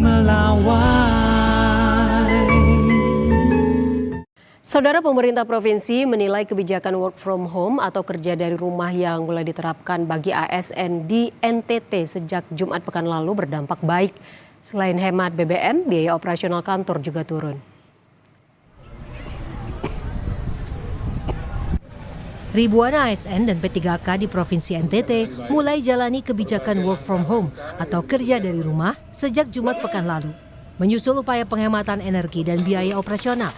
melawai. Saudara, pemerintah provinsi menilai kebijakan work from home atau kerja dari rumah yang mulai diterapkan bagi ASN di NTT sejak Jumat pekan lalu berdampak baik. Selain hemat BBM, biaya operasional kantor juga turun. Ribuan ASN dan P3K di Provinsi NTT mulai jalani kebijakan work from home atau kerja dari rumah sejak Jumat pekan lalu, menyusul upaya penghematan energi dan biaya operasional.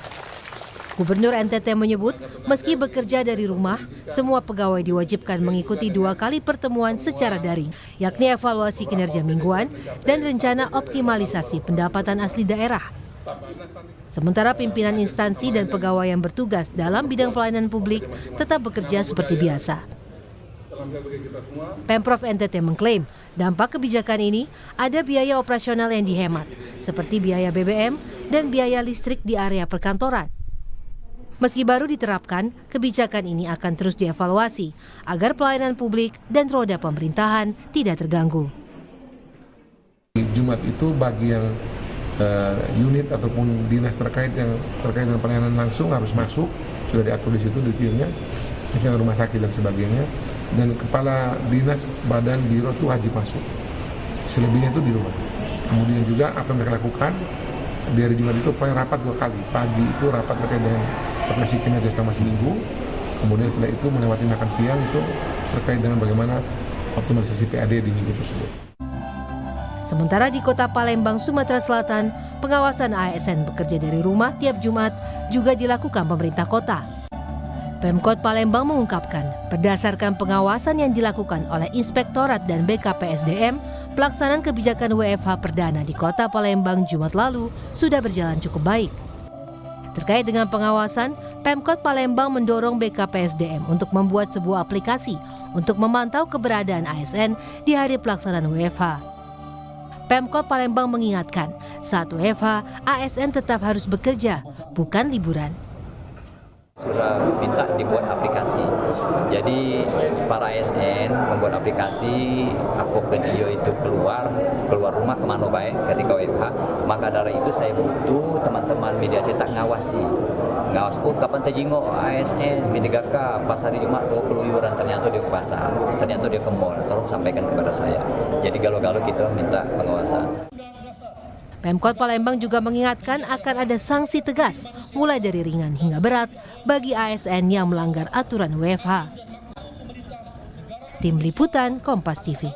Gubernur NTT menyebut, meski bekerja dari rumah, semua pegawai diwajibkan mengikuti 2 kali pertemuan secara daring, yakni evaluasi kinerja mingguan dan rencana optimalisasi pendapatan asli daerah. Sementara pimpinan instansi dan pegawai yang bertugas dalam bidang pelayanan publik tetap bekerja seperti biasa. Pemprov NTT mengklaim dampak kebijakan ini ada biaya operasional yang dihemat, seperti biaya BBM dan biaya listrik di area perkantoran. Meski baru diterapkan, kebijakan ini akan terus dievaluasi agar pelayanan publik dan roda pemerintahan tidak terganggu. Jumat itu bagi yang unit ataupun dinas terkait dengan pelayanan langsung harus masuk, sudah diatur di situ detailnya, misalnya rumah sakit dan sebagainya, dan kepala dinas, badan, biro itu wajib masuk. Selebihnya itu di rumah. Kemudian juga apa yang mereka lakukan di hari Jumat itu paling rapat 2 kali. Pagi itu rapat terkait dengan operasi kinerja selama seminggu, kemudian setelah itu melewati makan siang itu terkait dengan bagaimana optimalisasi PAD di minggu tersebut. Sementara di Kota Palembang, Sumatera Selatan, pengawasan ASN bekerja dari rumah tiap Jumat juga dilakukan pemerintah kota. Pemkot Palembang mengungkapkan, berdasarkan pengawasan yang dilakukan oleh Inspektorat dan BKPSDM, pelaksanaan kebijakan WFH perdana di Kota Palembang Jumat lalu sudah berjalan cukup baik. Terkait dengan pengawasan, Pemkot Palembang mendorong BKPSDM untuk membuat sebuah aplikasi untuk memantau keberadaan ASN di hari pelaksanaan WFH. Pemkot Palembang mengingatkan, saat WFH, ASN tetap harus bekerja, bukan liburan. Sudah minta dibuat aplikasi, jadi para ASN membuat aplikasi, apapun dia itu keluar rumah kemana baik ketika WFH, maka dari itu saya butuh teman-teman media cetak ngawas, kapan terjengok ASN, P3K, pas hari Jumat keluyuran, ternyata dia ke pasar, ternyata dia ke mall, tolong sampaikan kepada saya. Jadi galau-galau kita minta pengawasan. Pemkot Palembang juga mengingatkan akan ada sanksi tegas, mulai dari ringan hingga berat, bagi ASN yang melanggar aturan WFH. Tim Liputan Kompas TV.